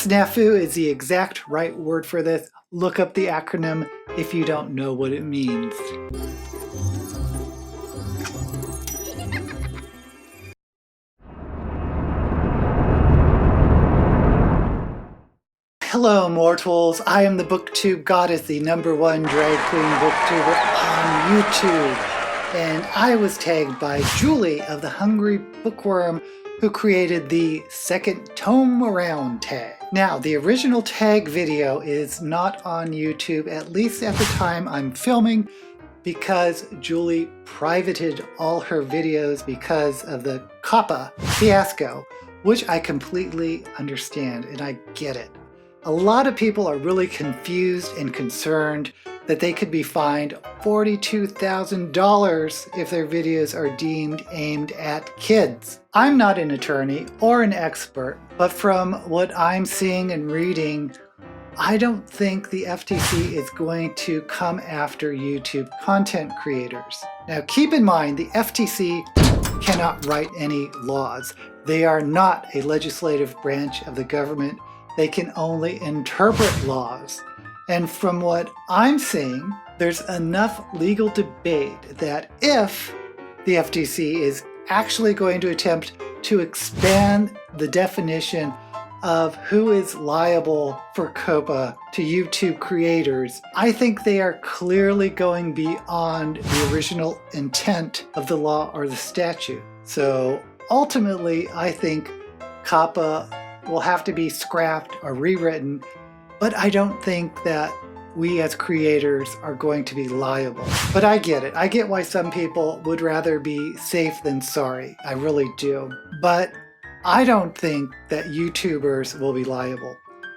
Snafu is the exact right word for this. Look up the acronym if you don't know what it means. Hello mortals, I am the booktube goddess, the #1 drag queen booktuber on YouTube. And I was tagged by Julie of the Hungry Bookworm, who created the second Tome Around tag. Now, the original tag video is not on YouTube, at least at the time I'm filming, because Julie privated all her videos because of the COPPA fiasco, which I completely understand and I get it. A lot of people are really confused and concerned that they could be fined $42,000 if their videos are deemed aimed at kids. I'm not an attorney or an expert, but from what I'm seeing and reading, I don't think the FTC is going to come after YouTube content creators. Now keep in mind, the FTC cannot write any laws. They are not a legislative branch of the government. They can only interpret laws. And from what I'm seeing, there's enough legal debate that if the FTC is actually going to attempt to expand the definition of who is liable for COPPA to YouTube creators, I think they are clearly going beyond the original intent of the law or the statute. So ultimately, I think COPPA will have to be scrapped or rewritten, but I don't think that we as creators are going to be liable. But I get it. I get why some people would rather be safe than sorry. I really do. But I don't think that YouTubers will be liable.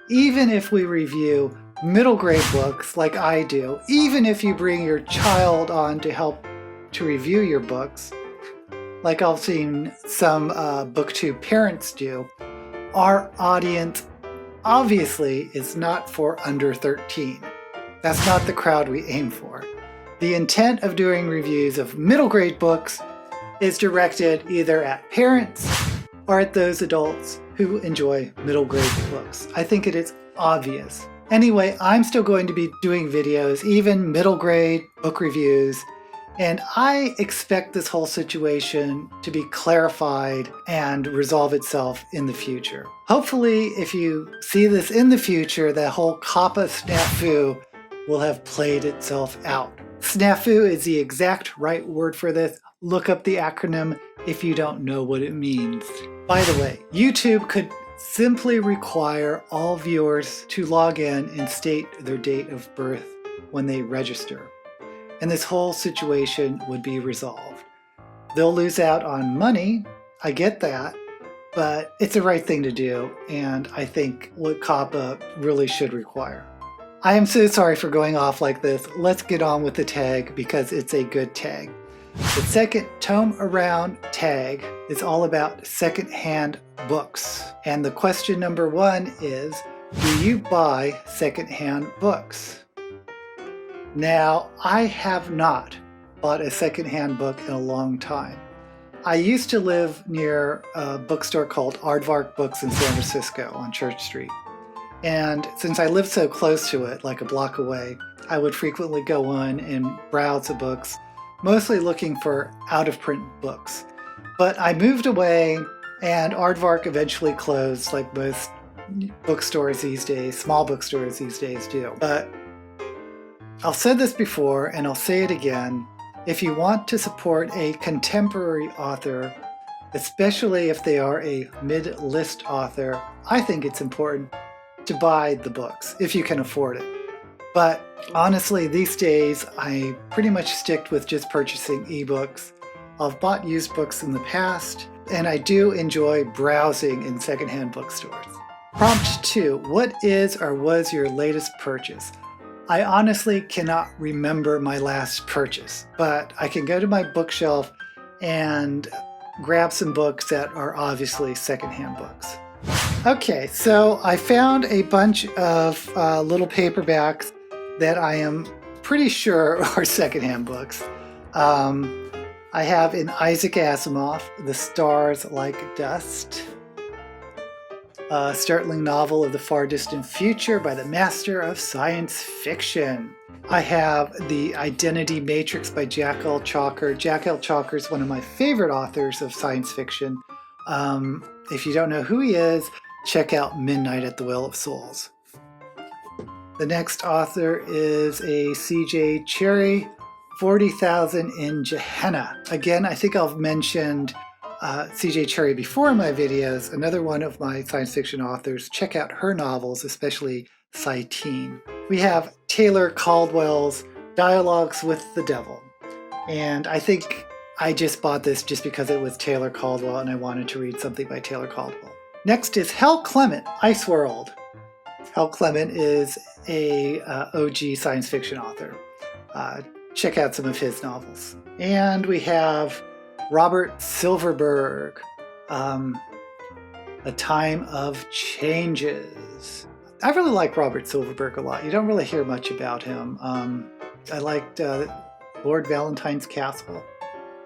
Even if we review middle grade books like I do, even if you bring your child on to help to review your books, like I've seen some booktube parents do, our audience obviously is not for under 13. That's not the crowd we aim for. The intent of doing reviews of middle grade books is directed either at parents or at those adults who enjoy middle grade books. I think it is obvious. Anyway, I'm still going to be doing videos, even middle grade book reviews, and I expect this whole situation to be clarified and resolve itself in the future. Hopefully, if you see this in the future, that whole COPPA snafu will have played itself out. Snafu is the exact right word for this. Look up the acronym if you don't know what it means. By the way, YouTube could simply require all viewers to log in and state their date of birth when they register, and this whole situation would be resolved. They'll lose out on money, I get that, but it's the right thing to do, and I think what COPPA really should require. I am so sorry for going off like this. Let's get on with the tag because it's a good tag. The second Tome Around tag is all about secondhand books. And the question number 1 is, do you buy secondhand books? Now, I have not bought a secondhand book in a long time. I used to live near a bookstore called Hardback Books in San Francisco on Church Street. And since I lived so close to it, like a block away, I would frequently go in and browse the books, mostly looking for out-of-print books. But I moved away and Aardvark eventually closed, like most bookstores these days, small bookstores these days do. But I've said this before and I'll say it again. If you want to support a contemporary author, especially if they are a mid-list author, I think it's important to buy the books if you can afford it. But honestly, these days, I pretty much stick with just purchasing ebooks. I've bought used books in the past, and I do enjoy browsing in secondhand bookstores. Prompt 2. What is or was your latest purchase? I honestly cannot remember my last purchase, but I can go to my bookshelf and grab some books that are obviously secondhand books. Okay, so I found a bunch of little paperbacks that I am pretty sure are secondhand books. I have in Isaac Asimov, The Stars Like Dust. a startling novel of the far distant future by the master of science fiction. I have The Identity Matrix by Jack L. Chalker. Jack L. Chalker is one of my favorite authors of science fiction. If you don't know who he is, check out Midnight at the Well of Souls. The next author is a C.J. Cherryh, 40,000 in Gehenna. Again, I think I've mentioned C.J. Cherryh before in my videos, another one of my science fiction authors. Check out her novels, especially Cytine. We have Taylor Caldwell's Dialogues with the Devil. And I think I just bought this just because it was Taylor Caldwell and I wanted to read something by Taylor Caldwell. Next is Hal Clement, Ice World. Hal Clement is a OG science fiction author. Check out some of his novels. And we have Robert Silverberg, A Time of Changes. I really like Robert Silverberg a lot. You don't really hear much about him. I liked Lord Valentine's Castle.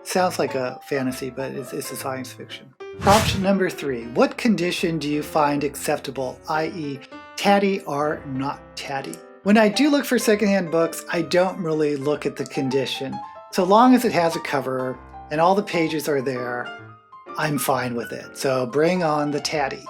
Sounds like a fantasy, but it's a science fiction. Prompt number 3. What condition do you find acceptable, i.e. tatty or not tatty? When I do look for secondhand books, I don't really look at the condition. So long as it has a cover and all the pages are there, I'm fine with it. So bring on the tatty.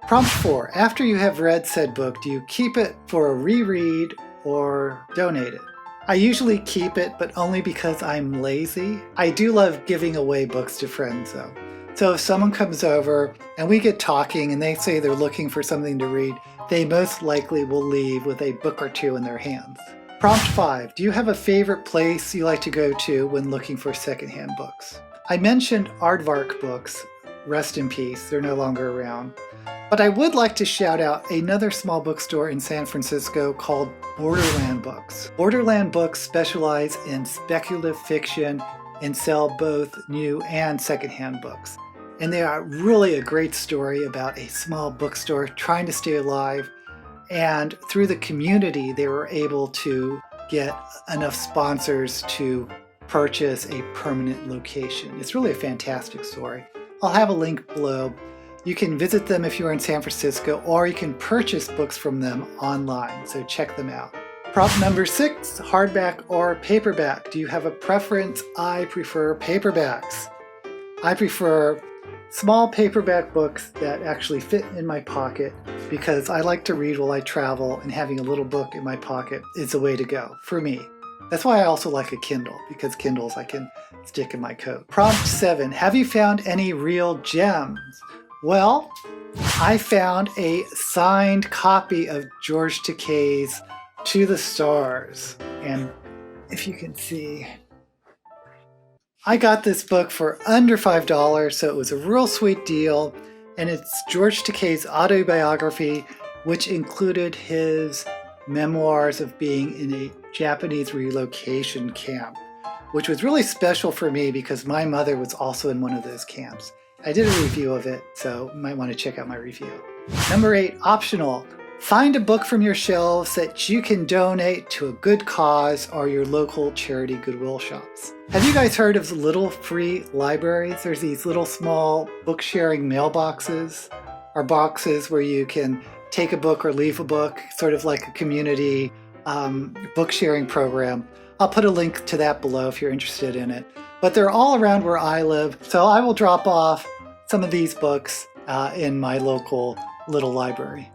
Prompt 4. After you have read said book, do you keep it for a reread or donate it? I usually keep it, but only because I'm lazy. I do love giving away books to friends though. So if someone comes over and we get talking and they say they're looking for something to read, they most likely will leave with a book or two in their hands. Prompt 5. Do you have a favorite place you like to go to when looking for secondhand books? I mentioned Hardback books. Rest in peace, they're no longer around. But I would like to shout out another small bookstore in San Francisco called Borderland Books. Borderland Books specialize in speculative fiction and sell both new and secondhand books. And they are really a great story about a small bookstore trying to stay alive. And through the community, they were able to get enough sponsors to purchase a permanent location. It's really a fantastic story. I'll have a link below. You can visit them if you're in San Francisco, or you can purchase books from them online, so check them out. Prompt number 6, hardback or paperback. Do you have a preference? I prefer paperbacks. I prefer small paperback books that actually fit in my pocket because I like to read while I travel, and having a little book in my pocket is the way to go for me. That's why I also like a Kindle, because Kindles I can stick in my coat. Prompt 7, have you found any real gems? Well, I found a signed copy of George Takei's To the Stars. And if you can see, I got this book for under $5, so it was a real sweet deal. And it's George Takei's autobiography, which included his memoirs of being in a Japanese relocation camp, which was really special for me because my mother was also in one of those camps. I did a review of it, so you might want to check out my review. Number 8, optional. Find a book from your shelves that you can donate to a good cause or your local charity Goodwill shops. Have you guys heard of little free libraries? There's these little small book sharing mailboxes, or boxes where you can take a book or leave a book, sort of like a community book sharing program. I'll put a link to that below if you're interested in it. But they're all around where I live, so I will drop off some of these books in my local little library.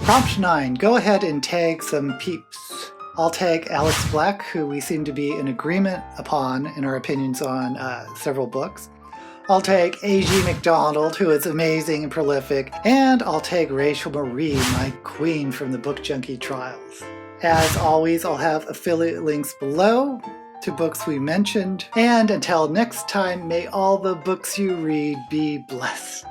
Prompt 9, go ahead and tag some peeps. I'll tag Alex Black, who we seem to be in agreement upon in our opinions on several books. I'll tag A.G. McDonald, who is amazing and prolific. And I'll tag Rachel Marie, my queen from the Book Junkie Trials. As always, I'll have affiliate links below. to books we mentioned. And until next time, may all the books you read be blessed.